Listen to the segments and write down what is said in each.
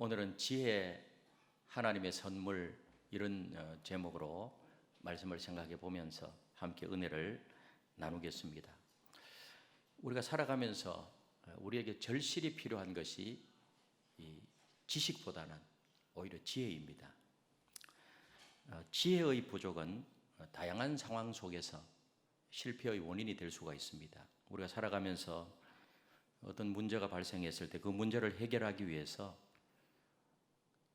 오늘은 지혜, 하나님의 선물, 이런 제목으로 말씀을 생각해 보면서 함께 은혜를 나누겠습니다. 우리가 살아가면서 우리에게 절실히 필요한 것이 이 지식보다는 오히려 지혜입니다. 지혜의 부족은 다양한 상황 속에서 실패의 원인이 될 수가 있습니다. 우리가 살아가면서 어떤 문제가 발생했을 때 그 문제를 해결하기 위해서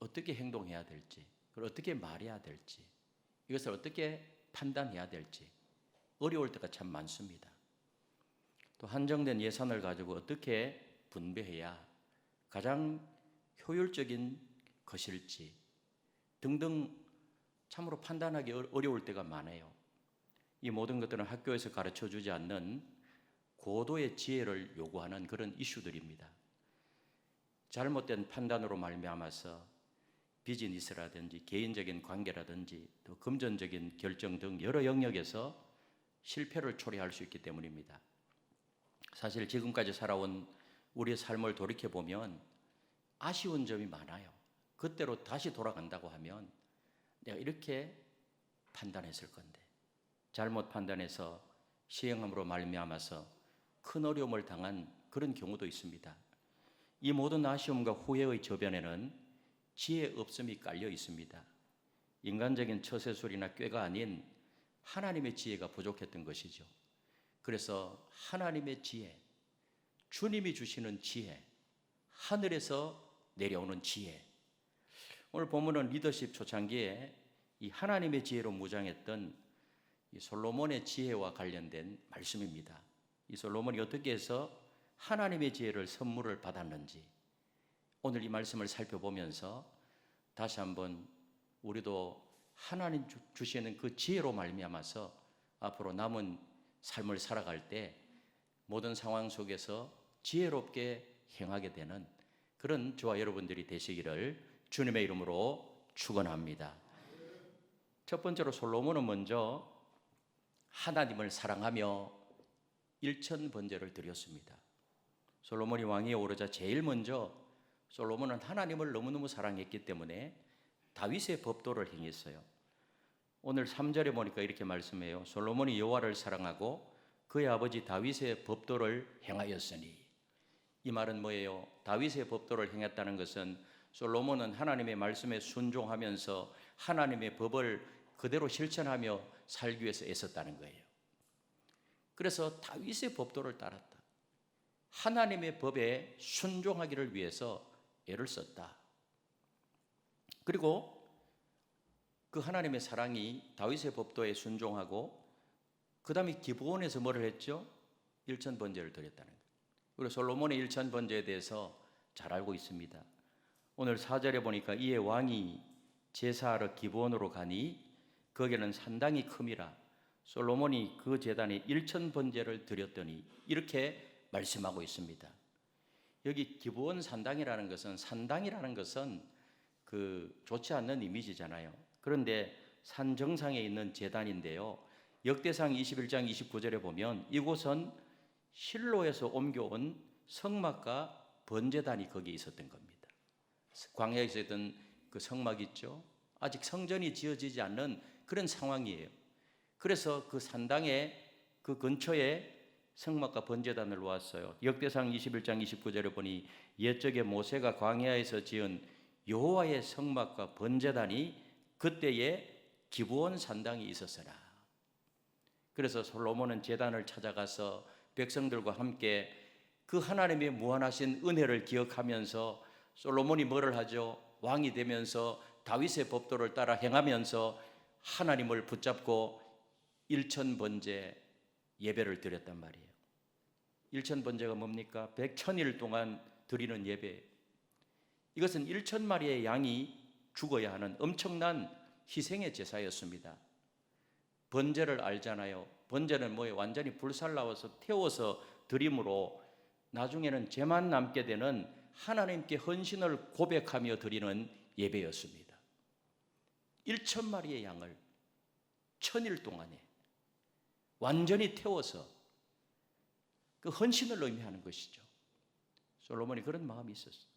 어떻게 행동해야 될지, 그걸 어떻게 말해야 될지, 이것을 어떻게 판단해야 될지 어려울 때가 참 많습니다. 또 한정된 예산을 가지고 어떻게 분배해야 가장 효율적인 것일지 등등 참으로 판단하기 어려울 때가 많아요. 이 모든 것들은 학교에서 가르쳐주지 않는 고도의 지혜를 요구하는 그런 이슈들입니다. 잘못된 판단으로 말미암아서 비즈니스라든지 개인적인 관계라든지 또 금전적인 결정 등 여러 영역에서 실패를 초래할 수 있기 때문입니다. 사실 지금까지 살아온 우리의 삶을 돌이켜보면 아쉬운 점이 많아요. 그때로 다시 돌아간다고 하면 내가 이렇게 판단했을 건데, 잘못 판단해서 시행함으로 말미암아서 큰 어려움을 당한 그런 경우도 있습니다. 이 모든 아쉬움과 후회의 저변에는 지혜 없음이 깔려 있습니다. 인간적인 처세술이나 꾀가 아닌 하나님의 지혜가 부족했던 것이죠. 그래서 하나님의 지혜, 주님이 주시는 지혜, 하늘에서 내려오는 지혜. 오늘 본문은 리더십 초창기에 이 하나님의 지혜로 무장했던 이 솔로몬의 지혜와 관련된 말씀입니다. 이 솔로몬이 어떻게 해서 하나님의 지혜를 선물을 받았는지 오늘 이 말씀을 살펴보면서 다시 한번 우리도 하나님 주시는 그 지혜로 말미암아서 앞으로 남은 삶을 살아갈 때 모든 상황 속에서 지혜롭게 행하게 되는 그런 저와 여러분들이 되시기를 주님의 이름으로 축원합니다. 첫 번째로 솔로몬은 먼저 하나님을 사랑하며 일천번제를 드렸습니다. 솔로몬이 왕위에 오르자 제일 먼저 솔로몬은 하나님을 너무너무 사랑했기 때문에 다윗의 법도를 행했어요. 오늘 3절에 보니까 이렇게 말씀해요. 솔로몬이 여호와를 사랑하고 그의 아버지 다윗의 법도를 행하였으니. 이 말은 뭐예요? 다윗의 법도를 행했다는 것은 솔로몬은 하나님의 말씀에 순종하면서 하나님의 법을 그대로 실천하며 살기 위해서 애썼다는 거예요. 그래서 다윗의 법도를 따랐다. 하나님의 법에 순종하기를 위해서 애를 썼다. 그리고 그 하나님의 사랑이 다윗의 법도에 순종하고 그 다음에 기브온에서 뭐를 했죠? 일천번제를 드렸다는 거예요. 그리고 솔로몬의 일천번제에 대해서 잘 알고 있습니다. 오늘 4절에 보니까 이에 왕이 제사하러 기브온으로 가니 거기는 산당이 큼이라 솔로몬이 그 제단에 일천번제를 드렸더니 이렇게 말씀하고 있습니다. 여기 기브온 산당이라는 것은 그 좋지 않는 이미지잖아요. 그런데 산 정상에 있는 제단인데요. 역대상 21장 29절에 보면 이곳은 실로에서 옮겨온 성막과 번제단이 거기에 있었던 겁니다. 광야에 있었던 그 성막 있죠. 아직 성전이 지어지지 않는 그런 상황이에요. 그래서 그 산당의 그 근처에 성막과 번제단을 놓았어요. 역대상 21장 29절에 보니 옛적에 모세가 광야에서 지은 여호와의 성막과 번제단이 그때에 기브온 산당에 있었으나. 그래서 솔로몬은 제단을 찾아가서 백성들과 함께 그 하나님의 무한하신 은혜를 기억하면서 솔로몬이 뭐를 하죠? 왕이 되면서 다윗의 법도를 따라 행하면서 하나님을 붙잡고 일천번제 예배를 드렸단 말이에요. 일천번제가 뭡니까? 100,000일 동안 드리는 예배. 이것은 1,000마리의 양이 죽어야 하는 엄청난 희생의 제사였습니다. 번제를 알잖아요. 번제는 뭐예요? 완전히 불살라워서 태워서 드림으로 나중에는 죄만 남게 되는 하나님께 헌신을 고백하며 드리는 예배였습니다. 1,000마리의 양을 1,000일 동안에 완전히 태워서 그 헌신을 의미하는 것이죠. 솔로몬이 그런 마음이 있었어요.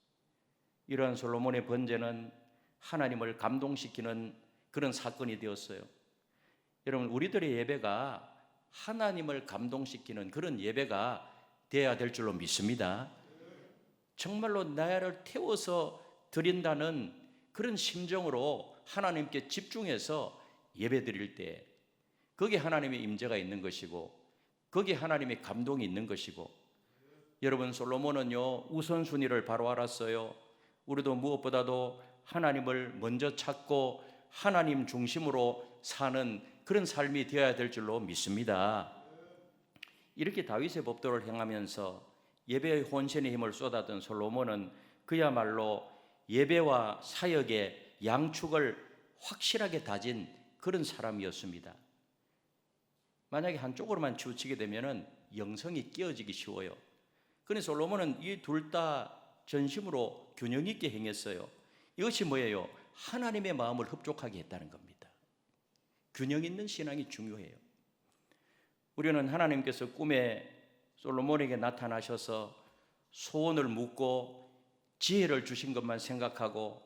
이러한 솔로몬의 번제는 하나님을 감동시키는 그런 사건이 되었어요. 여러분, 우리들의 예배가 하나님을 감동시키는 그런 예배가 되어야 될 줄로 믿습니다. 정말로 나를 태워서 드린다는 그런 심정으로 하나님께 집중해서 예배 드릴 때 거기에 하나님의 임재가 있는 것이고 거기에 하나님의 감동이 있는 것이고, 여러분, 솔로몬은요 우선순위를 바로 알았어요. 우리도 무엇보다도 하나님을 먼저 찾고 하나님 중심으로 사는 그런 삶이 되어야 될 줄로 믿습니다. 이렇게 다윗의 법도를 행하면서 예배의 혼신의 힘을 쏟았던 솔로몬은 그야말로 예배와 사역의 양축을 확실하게 다진 그런 사람이었습니다. 만약에 한쪽으로만 치우치게 되면 영성이 깨어지기 쉬워요. 그런데 솔로몬은 이 둘 다 전심으로 균형 있게 행했어요. 이것이 뭐예요? 하나님의 마음을 흡족하게 했다는 겁니다. 균형 있는 신앙이 중요해요. 우리는 하나님께서 꿈에 솔로몬에게 나타나셔서 소원을 묻고 지혜를 주신 것만 생각하고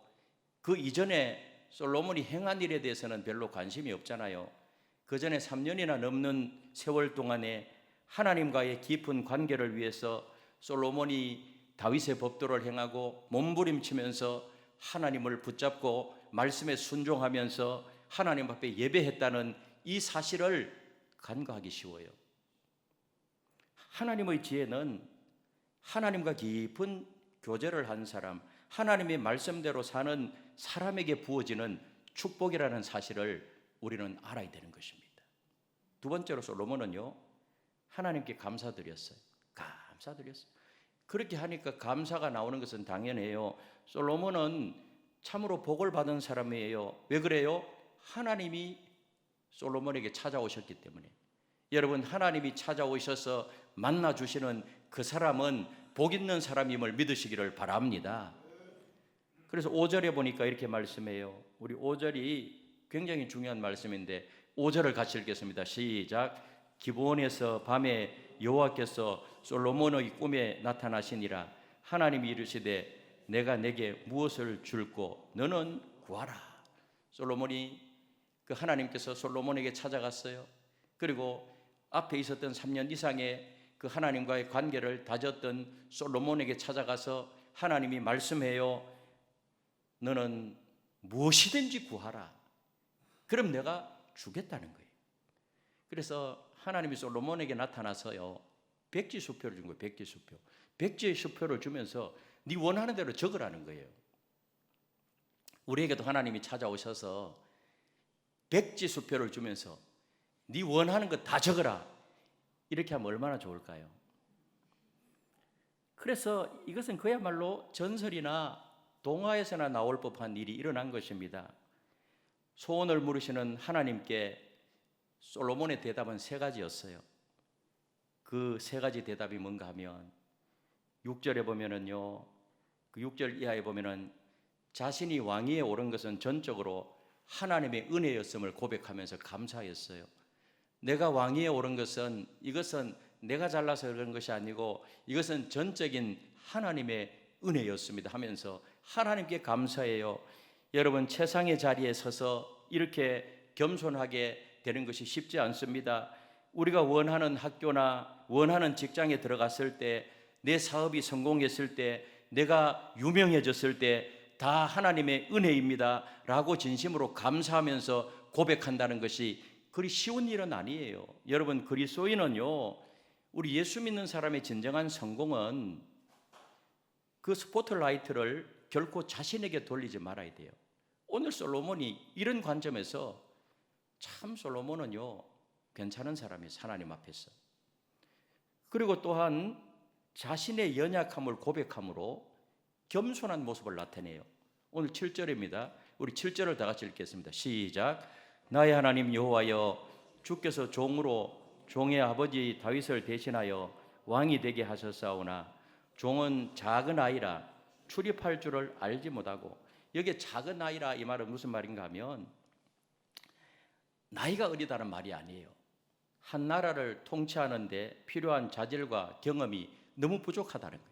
그 이전에 솔로몬이 행한 일에 대해서는 별로 관심이 없잖아요. 그 전에 3년이나 넘는 세월 동안에 하나님과의 깊은 관계를 위해서 솔로몬이 다윗의 법도를 행하고 몸부림치면서 하나님을 붙잡고 말씀에 순종하면서 하나님 앞에 예배했다는 이 사실을 간과하기 쉬워요. 하나님의 지혜는 하나님과 깊은 교제를 한 사람, 하나님의 말씀대로 사는 사람에게 부어지는 축복이라는 사실을 우리는 알아야 되는 것입니다. 두 번째로 솔로몬은요 하나님께 감사드렸어요. 그렇게 하니까 감사가 나오는 것은 당연해요. 솔로몬은 참으로 복을 받은 사람이에요. 왜 그래요? 하나님이 솔로몬에게 찾아오셨기 때문에. 여러분, 하나님이 찾아오셔서 만나주시는 그 사람은 복 있는 사람임을 믿으시기를 바랍니다. 그래서 5절에 보니까 이렇게 말씀해요. 우리 5절이 굉장히 중요한 말씀인데 5절을 같이 읽겠습니다. 시작. 기브온에서 밤에 여호와께서 솔로몬의 꿈에 나타나시니라. 하나님이 이르시되 내가 내게 무엇을 줄꼬 너는 구하라. 솔로몬이 그 하나님께서 솔로몬에게 찾아갔어요. 그리고 앞에 있었던 3년 이상의 그 하나님과의 관계를 다졌던 솔로몬에게 찾아가서 하나님이 말씀해요. 너는 무엇이든지 구하라. 그럼 내가 주겠다는 거예요. 그래서 하나님이 솔로몬에게 나타나서요 백지수표를 준 거예요. 백지수표. 백지의 수표를 주면서 네 원하는 대로 적으라는 거예요. 우리에게도 하나님이 찾아오셔서 백지수표를 주면서 네 원하는 거 다 적어라. 이렇게 하면 얼마나 좋을까요? 그래서 이것은 그야말로 전설이나 동화에서나 나올 법한 일이 일어난 것입니다. 소원을 물으시는 하나님께 솔로몬의 대답은 3가지였어요. 그 3가지 대답이 뭔가 하면 6절에 보면은요, 그 6절 이하에 보면은 자신이 왕위에 오른 것은 전적으로 하나님의 은혜였음을 고백하면서 감사했어요. 내가 왕위에 오른 것은 이것은 내가 잘나서 그런 것이 아니고 이것은 전적인 하나님의 은혜였습니다 하면서 하나님께 감사해요. 여러분, 최상의 자리에 서서 이렇게 겸손하게 되는 것이 쉽지 않습니다. 우리가 원하는 학교나 원하는 직장에 들어갔을 때, 내 사업이 성공했을 때, 내가 유명해졌을 때 다 하나님의 은혜입니다 라고 진심으로 감사하면서 고백한다는 것이 그리 쉬운 일은 아니에요. 여러분, 그리스도인은요, 우리 예수 믿는 사람의 진정한 성공은 그 스포트라이트를 결코 자신에게 돌리지 말아야 돼요. 오늘 솔로몬이 이런 관점에서 참 솔로몬은요 괜찮은 사람이에요. 하나님 앞에서. 그리고 또한 자신의 연약함을 고백함으로 겸손한 모습을 나타내요. 오늘 7절입니다. 우리 7절을 다 같이 읽겠습니다. 시작. 나의 하나님 여호와여, 주께서 종으로 종의 아버지 다윗을 대신하여 왕이 되게 하셨사오나 종은 작은 아이라 출입할 줄을 알지 못하고. 여기에 작은 아이라 이 말은 무슨 말인가 하면 나이가 어리다는 말이 아니에요. 한 나라를 통치하는 데 필요한 자질과 경험이 너무 부족하다는 거예요.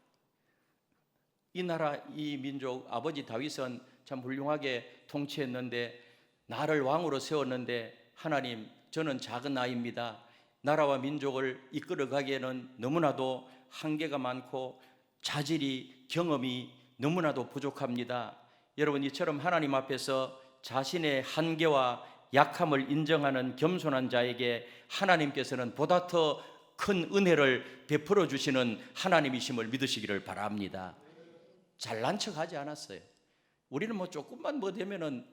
이 나라 이 민족 아버지 다윗은 참 훌륭하게 통치했는데 나를 왕으로 세웠는데 하나님 저는 작은 아이입니다. 나라와 민족을 이끌어가기에는 너무나도 한계가 많고 자질이 경험이 너무나도 부족합니다. 여러분 이처럼 하나님 앞에서 자신의 한계와 약함을 인정하는 겸손한 자에게 하나님께서는 보다 더 큰 은혜를 베풀어 주시는 하나님이심을 믿으시기를 바랍니다. 잘난 척하지 않았어요. 우리는 뭐 조금만 뭐 되면은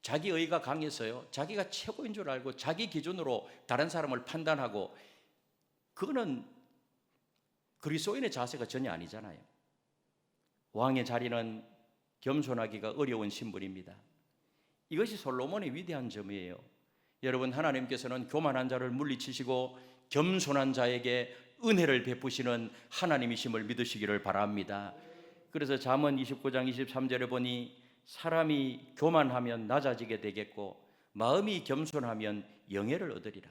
자기 의가 강해서요, 자기가 최고인 줄 알고 자기 기준으로 다른 사람을 판단하고, 그거는 그리스도인의 자세가 전혀 아니잖아요. 왕의 자리는 겸손하기가 어려운 신분입니다. 이것이 솔로몬의 위대한 점이에요. 여러분 하나님께서는 교만한 자를 물리치시고 겸손한 자에게 은혜를 베푸시는 하나님이심을 믿으시기를 바랍니다. 그래서 잠언 29장 23절에 보니 사람이 교만하면 낮아지게 되겠고 마음이 겸손하면 영예를 얻으리라.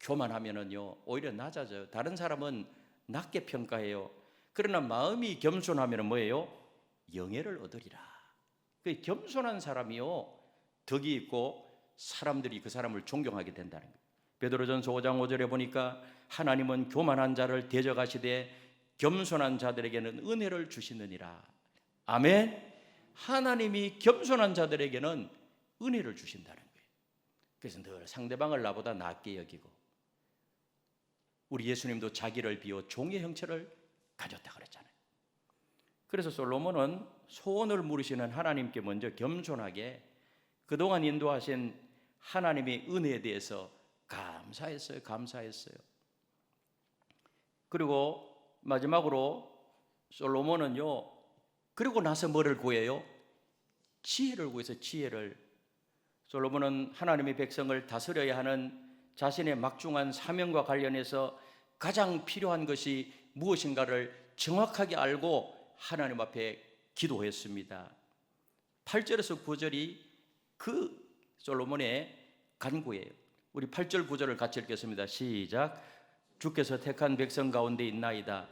교만하면은요 오히려 낮아져요. 다른 사람은 낮게 평가해요. 그러나 마음이 겸손하면 뭐예요? 영예를 얻으리라. 그 겸손한 사람이요 덕이 있고 사람들이 그 사람을 존경하게 된다는 거예요. 베드로전서 5장 5절에 보니까 하나님은 교만한 자를 대적하시되 겸손한 자들에게는 은혜를 주시느니라. 아멘. 하나님이 겸손한 자들에게는 은혜를 주신다는 거예요. 그래서 늘 상대방을 나보다 낫게 여기고, 우리 예수님도 자기를 비워 종의 형체를 가졌다 그랬잖아요. 그래서 솔로몬은 소원을 물으시는 하나님께 먼저 겸손하게 그동안 인도하신 하나님의 은혜에 대해서 감사했어요. 그리고 마지막으로 솔로몬은요, 그리고 나서 뭐를 구해요? 지혜를 구해서 지혜를. 솔로몬은 하나님의 백성을 다스려야 하는 자신의 막중한 사명과 관련해서 가장 필요한 것이 무엇인가를 정확하게 알고 하나님 앞에 기도했습니다. 8절에서 9절이 그 솔로몬의 간구예요. 우리 8절 9절을 같이 읽겠습니다. 시작. 주께서 택한 백성 가운데 있나이다.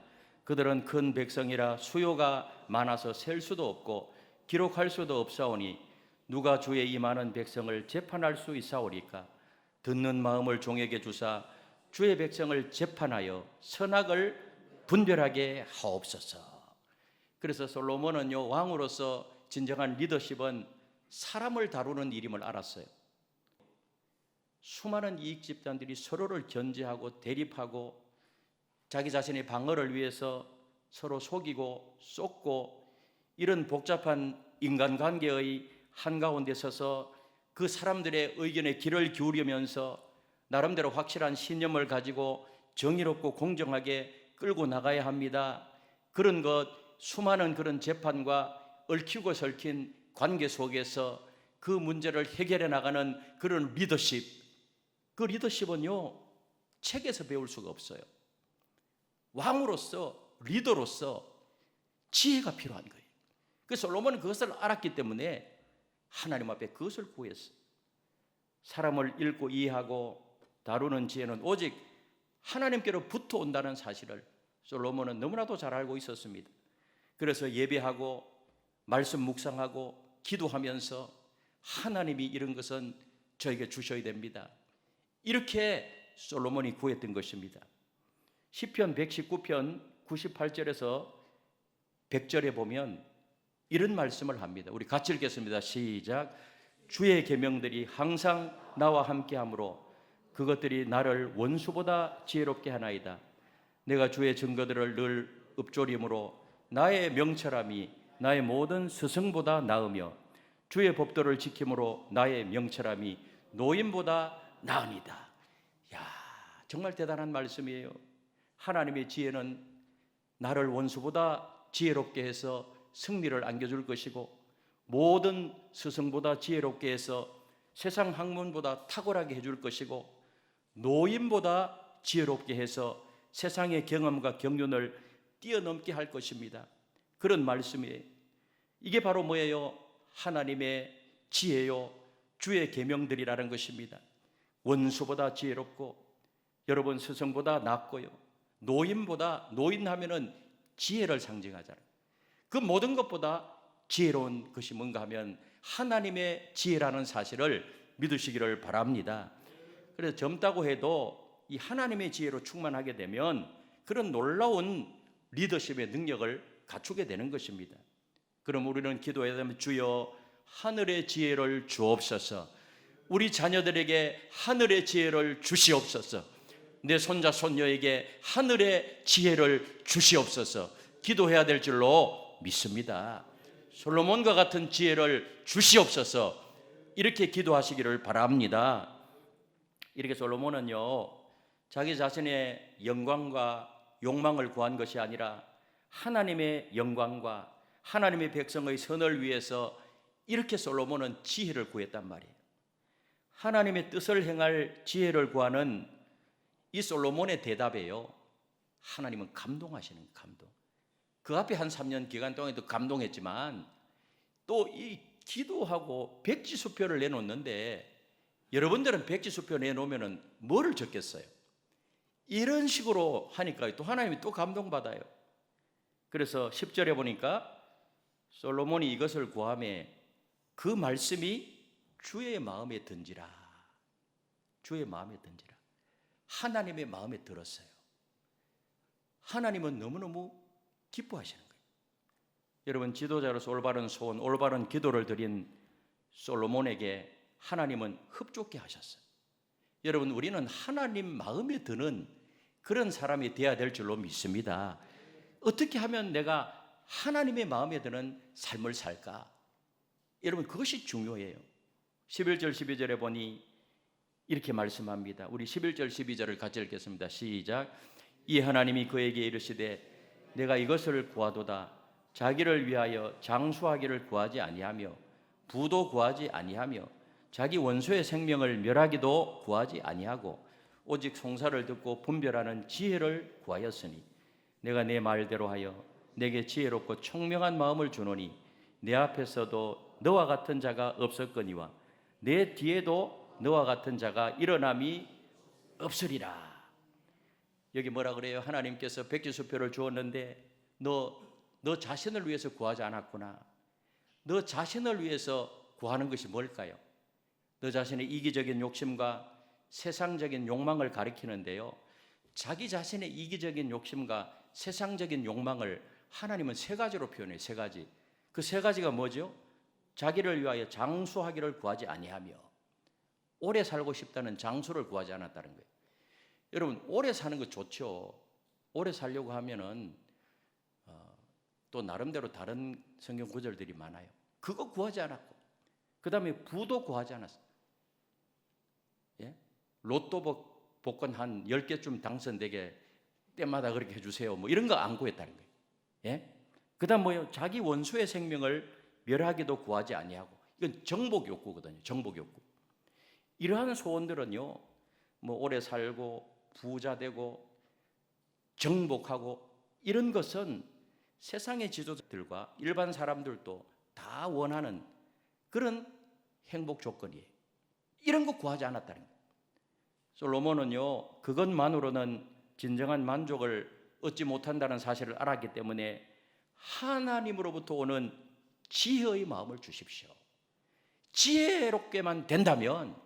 그들은 큰 백성이라 수요가 많아서 셀 수도 없고 기록할 수도 없사오니 누가 주의 이 많은 백성을 재판할 수 있사오리까? 듣는 마음을 종에게 주사 주의 백성을 재판하여 선악을 분별하게 하옵소서. 그래서 솔로몬은요 왕으로서 진정한 리더십은 사람을 다루는 일임을 알았어요. 수많은 이익 집단들이 서로를 견제하고 대립하고 자기 자신의 방어를 위해서 서로 속이고 쏟고, 이런 복잡한 인간관계의 한가운데 서서 그 사람들의 의견에 귀를 기울이면서 나름대로 확실한 신념을 가지고 정의롭고 공정하게 끌고 나가야 합니다. 그런 것, 수많은 그런 재판과 얽히고 설킨 관계 속에서 그 문제를 해결해 나가는 그런 리더십, 그 리더십은요 책에서 배울 수가 없어요. 왕으로서, 리더로서 지혜가 필요한 거예요. 그래서 솔로몬은 그것을 알았기 때문에 하나님 앞에 그것을 구했어요. 사람을 읽고 이해하고 다루는 지혜는 오직 하나님께로부터 온다는 사실을 솔로몬은 너무나도 잘 알고 있었습니다. 그래서 예배하고 말씀 묵상하고 기도하면서 하나님이 이런 것은 저에게 주셔야 됩니다, 이렇게 솔로몬이 구했던 것입니다. 시편 119편 98절에서 100절에 보면 이런 말씀을 합니다. 우리 같이 읽겠습니다. 시작. 주의 계명들이 항상 나와 함께하므로 그것들이 나를 원수보다 지혜롭게 하나이다. 내가 주의 증거들을 늘 읊조림으로 나의 명철함이 나의 모든 스승보다 나으며 주의 법도를 지킴으로 나의 명철함이 노인보다 나으니다. 야, 정말 대단한 말씀이에요. 하나님의 지혜는 나를 원수보다 지혜롭게 해서 승리를 안겨줄 것이고, 모든 스승보다 지혜롭게 해서 세상 학문보다 탁월하게 해줄 것이고, 노인보다 지혜롭게 해서 세상의 경험과 경륜을 뛰어넘게 할 것입니다. 그런 말씀이에요. 이게 바로 뭐예요? 하나님의 지혜요, 주의 계명들이라는 것입니다. 원수보다 지혜롭고, 여러분 스승보다 낫고요, 노인보다, 노인 하면은 지혜를 상징하잖아요. 그 모든 것보다 지혜로운 것이 뭔가 하면 하나님의 지혜라는 사실을 믿으시기를 바랍니다. 그래서 젊다고 해도 이 하나님의 지혜로 충만하게 되면 그런 놀라운 리더십의 능력을 갖추게 되는 것입니다. 그럼 우리는 기도해야 되면 주여 하늘의 지혜를 주옵소서. 우리 자녀들에게 하늘의 지혜를 주시옵소서. 내 손자 손녀에게 하늘의 지혜를 주시옵소서. 기도해야 될 줄로 믿습니다. 솔로몬과 같은 지혜를 주시옵소서. 이렇게 기도하시기를 바랍니다. 이렇게 솔로몬은요, 자기 자신의 영광과 욕망을 구한 것이 아니라 하나님의 영광과 하나님의 백성의 선을 위해서 이렇게 솔로몬은 지혜를 구했단 말이에요. 하나님의 뜻을 행할 지혜를 구하는 이 솔로몬의 대답에요, 하나님은 감동하시는 감동. 그 앞에 한 3년 기간 동안에도 감동했지만 또 이 기도하고 백지수표를 내놓는데, 여러분들은 백지수표 내놓으면 뭐를 적겠어요? 이런 식으로 하니까 또 하나님이 또 감동받아요. 그래서 10절에 보니까 솔로몬이 이것을 구하매 그 말씀이 주의 마음에 든지라. 주의 마음에 든지라. 하나님의 마음에 들었어요. 하나님은 너무너무 기뻐하시는 거예요. 여러분, 지도자로서 올바른 소원, 올바른 기도를 드린 솔로몬에게 하나님은 흡족해 하셨어요. 여러분, 우리는 하나님 마음에 드는 그런 사람이 되어야 될 줄로 믿습니다. 어떻게 하면 내가 하나님의 마음에 드는 삶을 살까? 여러분, 그것이 중요해요. 11절 12절에 보니 이렇게 말씀합니다. 우리 11절 12절을 같이 읽겠습니다. 시작. 이 하나님이 그에게 이르시되 내가 이것을 구하도다. 자기를 위하여 장수하기를 구하지 아니하며 부도 구하지 아니하며 자기 원수의 생명을 멸하기도 구하지 아니하고 오직 송사를 듣고 분별하는 지혜를 구하였으니 내가 내 말대로 하여 내게 지혜롭고 총명한 마음을 주노니 내 앞에서도 너와 같은 자가 없었거니와 내 뒤에도 너와 같은 자가 일어남이 없으리라. 여기 뭐라 그래요? 하나님께서 백지수표를 주었는데 너 자신을 위해서 구하지 않았구나. 너 자신을 위해서 구하는 것이 뭘까요? 너 자신의 이기적인 욕심과 세상적인 욕망을 가리키는데요, 자기 자신의 이기적인 욕심과 세상적인 욕망을 하나님은 세 가지로 표현해요. 세 가지. 그 세 가지가 뭐죠? 자기를 위하여 장수하기를 구하지 아니하며, 오래 살고 싶다는 장수를 구하지 않았다는 거예요. 여러분, 오래 사는 거 좋죠. 오래 살려고 하면은 또 나름대로 다른 성경 구절들이 많아요. 그거 구하지 않았고, 그 다음에 부도 구하지 않았어요. 예? 로또 복권 한 10개쯤 당선되게 때마다 그렇게 해주세요. 뭐 이런 거 안 구했다는 거예요. 예? 그 다음 뭐예요? 자기 원수의 생명을 멸하기도 구하지 아니하고. 이건 정복 욕구거든요. 정복 욕구. 이러한 소원들은요, 뭐 오래 살고 부자 되고 정복하고 이런 것은 세상의 지도자들과 일반 사람들도 다 원하는 그런 행복 조건이에요. 이런 거 구하지 않았다는 거예요. 솔로몬은요, 그것만으로는 진정한 만족을 얻지 못한다는 사실을 알았기 때문에 하나님으로부터 오는 지혜의 마음을 주십시오. 지혜롭게만 된다면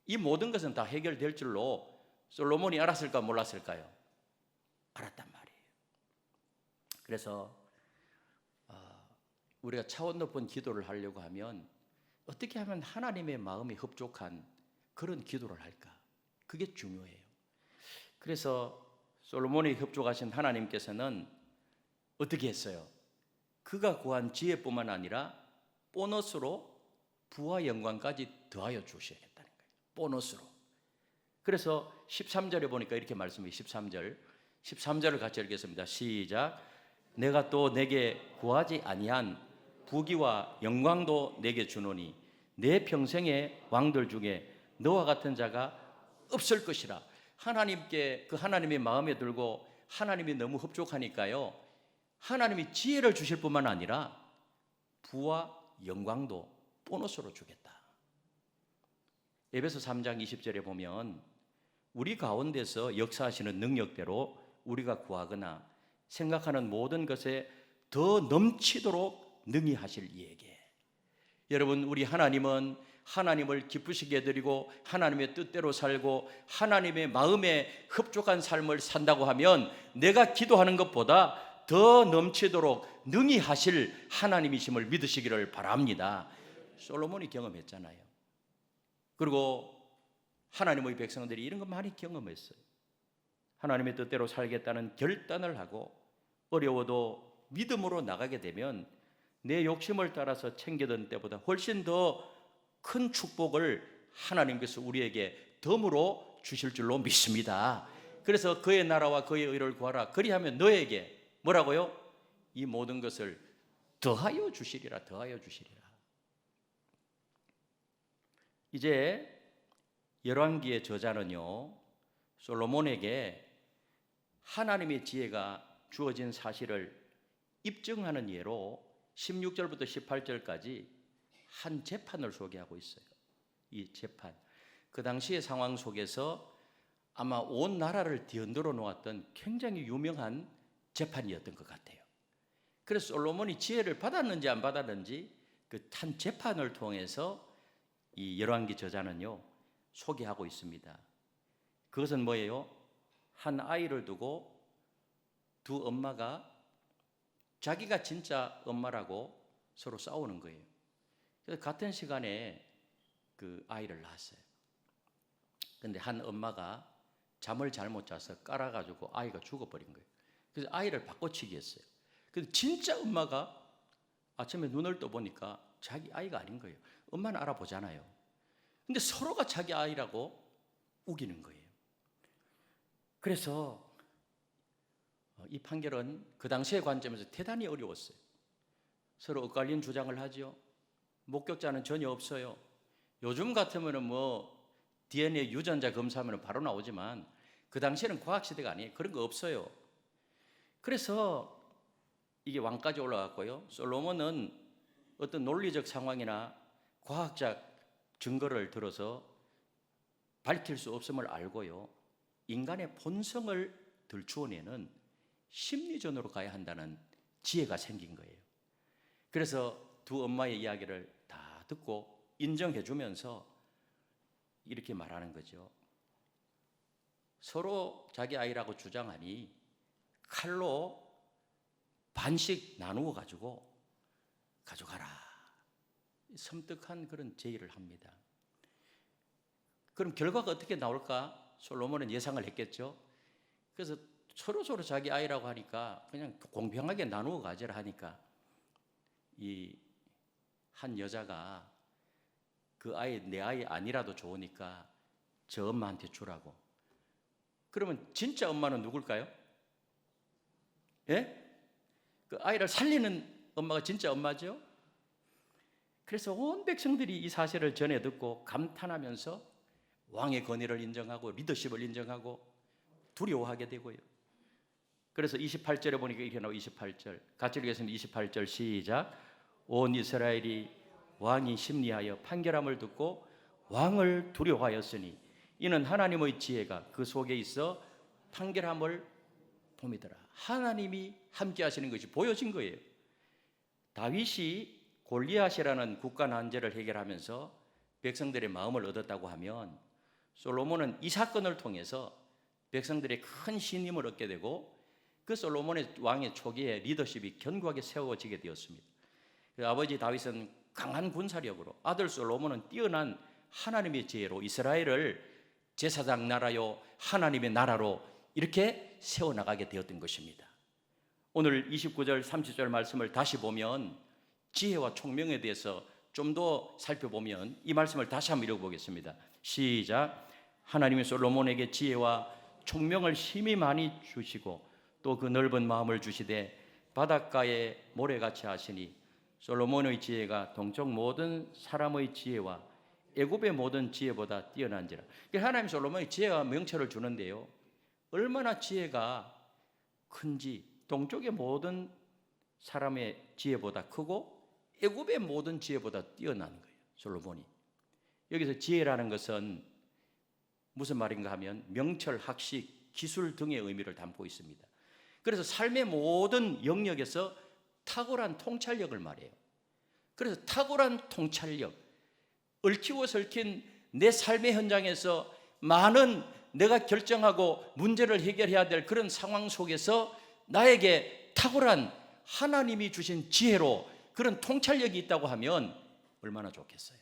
이 모든 것은 다 해결될 줄로 솔로몬이 알았을까 몰랐을까요? 알았단 말이에요. 그래서 우리가 차원 높은 기도를 하려고 하면 어떻게 하면 하나님의 마음에 흡족한 그런 기도를 할까? 그게 중요해요. 그래서 솔로몬이 협조하신 하나님께서는 어떻게 했어요? 그가 구한 지혜뿐만 아니라 보너스로 부와 영광까지 더하여 주셔야겠다는 거예요. 보너스로. 그래서 13절에 보니까 이렇게 말씀해요. 13절을 같이 읽겠습니다. 시작. 내가 또 내게 구하지 아니한 부귀와 영광도 내게 주노니 내 평생의 왕들 중에 너와 같은 자가 없을 것이라. 하나님께 그 하나님의 마음에 들고 하나님이 너무 흡족하니까요, 하나님이 지혜를 주실 뿐만 아니라 부와 영광도 보너스로 주겠다. 에베소 3장 20절에 보면 우리 가운데서 역사하시는 능력대로 우리가 구하거나 생각하는 모든 것에 더 넘치도록 능히 하실 이에게. 여러분, 우리 하나님은 하나님을 기쁘시게 해드리고 하나님의 뜻대로 살고 하나님의 마음에 흡족한 삶을 산다고 하면 내가 기도하는 것보다 더 넘치도록 능히 하실 하나님이심을 믿으시기를 바랍니다. 솔로몬이 경험했잖아요. 그리고 하나님의 백성들이 이런 거 많이 경험했어요. 하나님의 뜻대로 살겠다는 결단을 하고 어려워도 믿음으로 나가게 되면 내 욕심을 따라서 챙기던 때보다 훨씬 더 큰 축복을 하나님께서 우리에게 덤으로 주실 줄로 믿습니다. 그래서 그의 나라와 그의 의를 구하라. 그리하면 너에게 뭐라고요? 이 모든 것을 더하여 주시리라. 더하여 주시리라. 이제 열왕기의 저자는요, 솔로몬에게 하나님의 지혜가 주어진 사실을 입증하는 예로 16절부터 18절까지 한 재판을 소개하고 있어요. 이 재판, 그 당시의 상황 속에서 아마 온 나라를 뒤흔들어 놓았던 굉장히 유명한 재판이었던 것 같아요. 그래서 솔로몬이 지혜를 받았는지 안 받았는지 그 한 재판을 통해서 이 열왕기 저자는요 소개하고 있습니다. 그것은 뭐예요? 한 아이를 두고 두 엄마가 자기가 진짜 엄마라고 서로 싸우는 거예요. 그래서 같은 시간에 그 아이를 낳았어요. 근데 한 엄마가 잠을 잘못 자서 깔아가지고 아이가 죽어버린 거예요. 그래서 아이를 바꿔치기 했어요. 근데 진짜 엄마가 아침에 눈을 떠보니까 자기 아이가 아닌 거예요. 엄마는 알아보잖아요. 근데 서로가 자기 아이라고 우기는 거예요. 그래서 이 판결은 그 당시의 관점에서 대단히 어려웠어요. 서로 엇갈린 주장을 하죠. 목격자는 전혀 없어요. 요즘 같으면 뭐 DNA 유전자 검사하면 바로 나오지만 그 당시에는 과학시대가 아니에요. 그런 거 없어요. 그래서 이게 왕까지 올라갔고요. 솔로몬은 어떤 논리적 상황이나 과학적 증거를 들어서 밝힐 수 없음을 알고요. 인간의 본성을 들추어내는 심리전으로 가야 한다는 지혜가 생긴 거예요. 그래서 두 엄마의 이야기를 다 듣고 인정해 주면서 이렇게 말하는 거죠. 서로 자기 아이라고 주장하니 칼로 반씩 나누어 가지고 가져가라. 섬뜩한 그런 제의를 합니다. 그럼 결과가 어떻게 나올까? 솔로몬은 예상을 했겠죠. 그래서 서로 자기 아이라고 하니까 그냥 공평하게 나누어 가져라 하니까 이 한 여자가 그 아이 내 아이 아니라도 좋으니까 저 엄마한테 주라고. 그러면 진짜 엄마는 누굴까요? 예? 그 아이를 살리는 엄마가 진짜 엄마죠? 그래서 온 백성들이 이 사실을 전해 듣고 감탄하면서 왕의 권위를 인정하고 리더십을 인정하고 두려워하게 되고요. 그래서 28절에 보니까 이렇게 나와요. 28절 같이 읽겠습니다. 28절 시작. 온 이스라엘이 왕이 심리하여 판결함을 듣고 왕을 두려워하였으니 이는 하나님의 지혜가 그 속에 있어 판결함을 봄이더라. 하나님이 함께 하시는 것이 보여진 거예요. 다윗이 골리앗이라는 국가 난제를 해결하면서 백성들의 마음을 얻었다고 하면 솔로몬은 이 사건을 통해서 백성들의 큰 신임을 얻게 되고 그 솔로몬의 왕의 초기에 리더십이 견고하게 세워지게 되었습니다. 아버지 다윗은 강한 군사력으로, 아들 솔로몬은 뛰어난 하나님의 지혜로 이스라엘을 제사장 나라요 하나님의 나라로 이렇게 세워나가게 되었던 것입니다. 오늘 29절 30절 말씀을 다시 보면 지혜와 총명에 대해서 좀 더 살펴보면 이 말씀을 다시 한번 읽어보겠습니다. 시작. 하나님이 솔로몬에게 지혜와 총명을 심히 많이 주시고 또 그 넓은 마음을 주시되 바닷가에 모래같이 하시니 솔로몬의 지혜가 동쪽 모든 사람의 지혜와 애굽의 모든 지혜보다 뛰어난지라. 하나님 솔로몬의 지혜와 명철을 주는데요, 얼마나 지혜가 큰지 동쪽의 모든 사람의 지혜보다 크고 애굽의 모든 지혜보다 뛰어난 거예요. 솔로몬이. 여기서 지혜라는 것은 무슨 말인가 하면 명철, 학식, 기술 등의 의미를 담고 있습니다. 그래서 삶의 모든 영역에서 탁월한 통찰력을 말해요. 그래서 탁월한 통찰력, 얽히고 설킨 내 삶의 현장에서 많은 내가 결정하고 문제를 해결해야 될 그런 상황 속에서 나에게 탁월한 하나님이 주신 지혜로 그런 통찰력이 있다고 하면 얼마나 좋겠어요.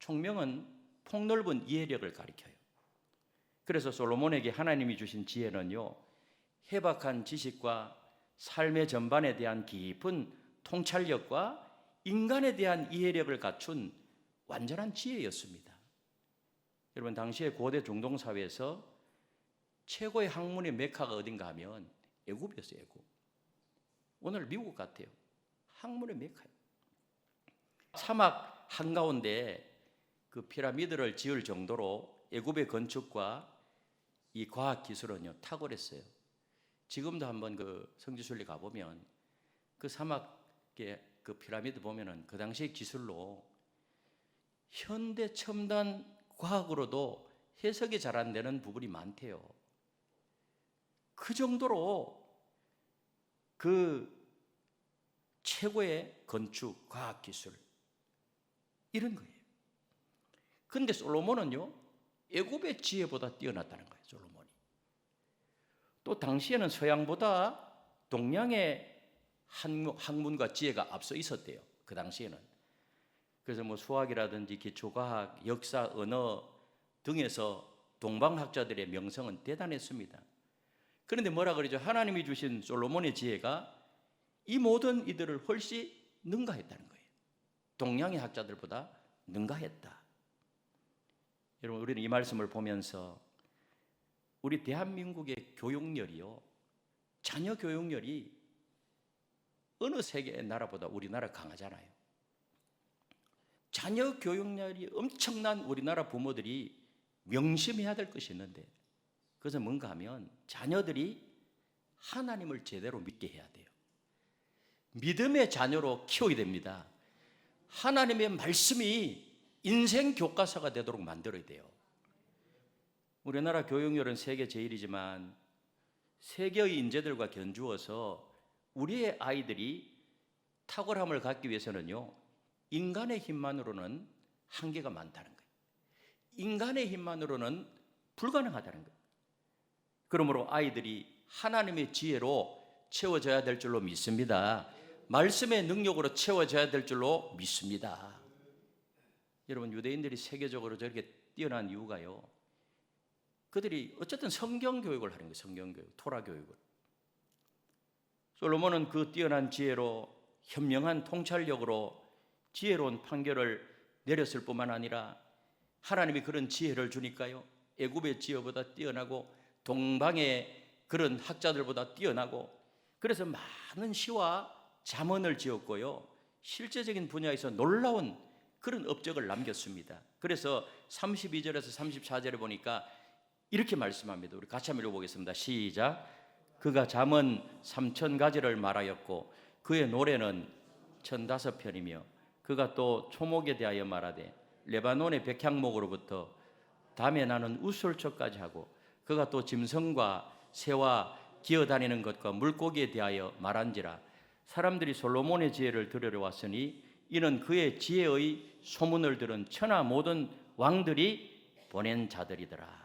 총명은 폭넓은 이해력을 가리켜요. 그래서 솔로몬에게 하나님이 주신 지혜는요, 해박한 지식과 삶의 전반에 대한 깊은 통찰력과 인간에 대한 이해력을 갖춘 완전한 지혜였습니다. 여러분, 당시의 고대 중동 사회에서 최고의 학문의 메카가 어딘가 하면 애굽이었어요. 애굽. 오늘 미국 같아요. 학문의 메카예요. 사막 한가운데 그 피라미드를 지을 정도로 애굽의 건축과 이 과학 기술은요 탁월했어요. 지금도 한번 그 성지순례 가보면 그 사막의 그 피라미드 보면은 그 당시의 기술로 현대 첨단 과학으로도 해석이 잘 안 되는 부분이 많대요. 그 정도로 그 최고의 건축, 과학 기술 이런 거예요. 그런데 솔로몬은요 애굽의 지혜보다 뛰어났다는 거예요. 솔로몬이. 또 당시에는 서양보다 동양의 학문과 지혜가 앞서 있었대요. 그 당시에는. 그래서 뭐 수학이라든지 기초과학, 역사, 언어 등에서 동방학자들의 명성은 대단했습니다. 그런데 뭐라 그러죠? 하나님이 주신 솔로몬의 지혜가 이 모든 이들을 훨씬 능가했다는 거예요. 동양의 학자들보다 능가했다. 여러분, 우리는 이 말씀을 보면서 우리 대한민국의 교육열이요, 자녀 교육열이 어느 세계의 나라보다 우리나라 강하잖아요. 자녀 교육열이 엄청난 우리나라 부모들이 명심해야 될 것이 있는데, 그것은 뭔가 하면 자녀들이 하나님을 제대로 믿게 해야 돼요. 믿음의 자녀로 키워야 됩니다. 하나님의 말씀이 인생 교과서가 되도록 만들어야 돼요. 우리나라 교육열은 세계 제일이지만 세계의 인재들과 견주어서 우리의 아이들이 탁월함을 갖기 위해서는요, 인간의 힘만으로는 한계가 많다는 거예요. 인간의 힘만으로는 불가능하다는 거예요. 그러므로 아이들이 하나님의 지혜로 채워져야 될 줄로 믿습니다. 말씀의 능력으로 채워져야 될 줄로 믿습니다. 여러분, 유대인들이 세계적으로 저렇게 뛰어난 이유가요, 그들이 어쨌든 성경 교육을 하는 거예요. 성경 교육, 토라 교육을. 솔로몬은 그 뛰어난 지혜로, 현명한 통찰력으로 지혜로운 판결을 내렸을 뿐만 아니라 하나님이 그런 지혜를 주니까요, 애굽의 지혜보다 뛰어나고 동방의 그런 학자들보다 뛰어나고, 그래서 많은 시와 잠언을 지었고요, 실제적인 분야에서 놀라운 그런 업적을 남겼습니다. 그래서 32절에서 34절에 보니까 이렇게 말씀합니다. 우리 같이 한번 읽어보겠습니다. 시작. 그가 잠언 3000가지를 말하였고 그의 노래는 1005편이며 그가 또 초목에 대하여 말하되 레바논의 백향목으로부터 담에 나는 우술초까지 하고, 그가 또 짐승과 새와 기어다니는 것과 물고기에 대하여 말한지라. 사람들이 솔로몬의 지혜를 들으러 왔으니 이는 그의 지혜의 소문을 들은 천하 모든 왕들이 보낸 자들이더라.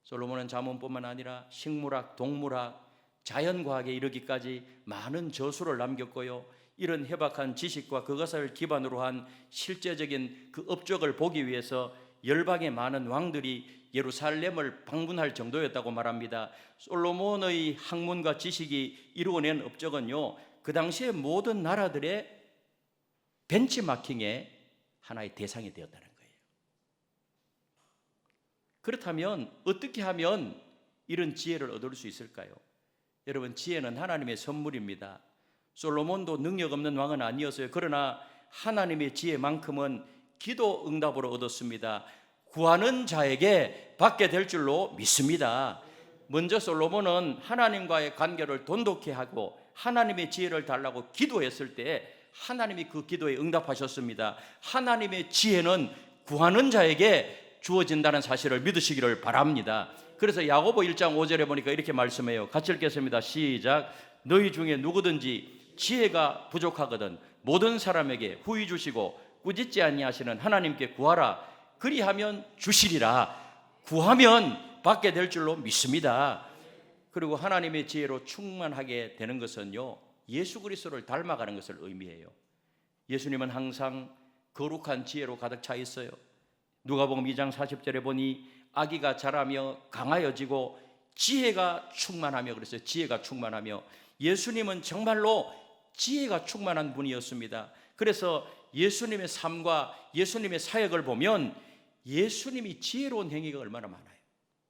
솔로몬은 잠언뿐만 아니라 식물학, 동물학, 자연과학에 이르기까지 많은 저수를 남겼고요, 이런 해박한 지식과 그것을 기반으로 한 실제적인 그 업적을 보기 위해서 열방의 많은 왕들이 예루살렘을 방문할 정도였다고 말합니다. 솔로몬의 학문과 지식이 이루어낸 업적은요, 그 당시의 모든 나라들의 벤치마킹의 하나의 대상이 되었다는 거예요. 그렇다면 어떻게 하면 이런 지혜를 얻을 수 있을까요? 여러분, 지혜는 하나님의 선물입니다. 솔로몬도 능력 없는 왕은 아니었어요. 그러나 하나님의 지혜만큼은 기도 응답으로 얻었습니다. 구하는 자에게 받게 될 줄로 믿습니다. 먼저 솔로몬은 하나님과의 관계를 돈독히 하고 하나님의 지혜를 달라고 기도했을 때 하나님이 그 기도에 응답하셨습니다. 하나님의 지혜는 구하는 자에게 주어진다는 사실을 믿으시기를 바랍니다. 그래서 야고보 1장 5절에 보니까 이렇게 말씀해요. 같이 읽겠습니다. 시작. 너희 중에 누구든지 지혜가 부족하거든 모든 사람에게 후히 주시고 꾸짖지 아니하시는 하나님께 구하라. 그리하면 주시리라. 구하면 받게 될 줄로 믿습니다. 그리고 하나님의 지혜로 충만하게 되는 것은요, 예수 그리스도를 닮아가는 것을 의미해요. 예수님은 항상 거룩한 지혜로 가득 차 있어요. 누가복음 2장 40절에 보니 아기가 자라며 강하여지고 지혜가 충만하며, 그랬어요. 지혜가 충만하며. 예수님은 정말로 지혜가 충만한 분이었습니다. 그래서 예수님의 삶과 예수님의 사역을 보면 예수님이 지혜로운 행위가 얼마나 많아요.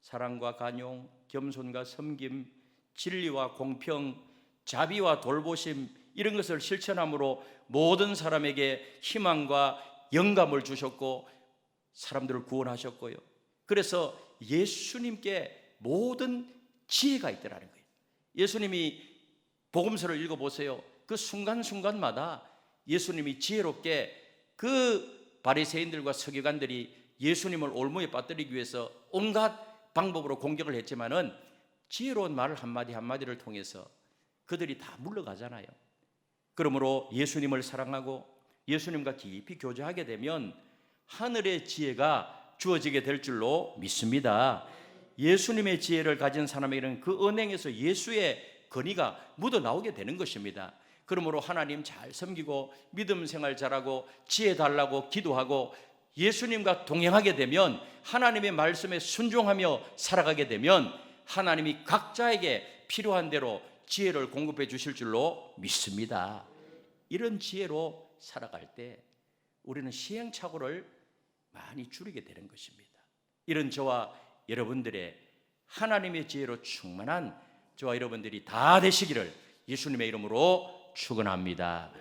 사랑과 간용, 겸손과 섬김, 진리와 공평, 자비와 돌보심, 이런 것을 실천함으로 모든 사람에게 희망과 영감을 주셨고 사람들을 구원하셨고요. 그래서 예수님께 모든 지혜가 있더라는 거예요. 예수님이 복음서를 읽어보세요. 그 순간순간마다 예수님이 지혜롭게 그 바리새인들과 서기관들이 예수님을 올무에 빠뜨리기 위해서 온갖 방법으로 공격을 했지만은 지혜로운 말 한마디 한마디를 통해서 그들이 다 물러가잖아요. 그러므로 예수님을 사랑하고 예수님과 깊이 교제하게 되면 하늘의 지혜가 주어지게 될 줄로 믿습니다. 예수님의 지혜를 가진 사람에게는 그 은행에서 예수의 건의가 묻어나오게 되는 것입니다. 그러므로 하나님 잘 섬기고 믿음 생활 잘하고 지혜 달라고 기도하고 예수님과 동행하게 되면, 하나님의 말씀에 순종하며 살아가게 되면 하나님이 각자에게 필요한 대로 지혜를 공급해 주실 줄로 믿습니다. 이런 지혜로 살아갈 때 우리는 시행착오를 많이 줄이게 되는 것입니다. 이런 저와 여러분들의 하나님의 지혜로 충만한 저와 여러분들이 다 되시기를 예수님의 이름으로 축원합니다.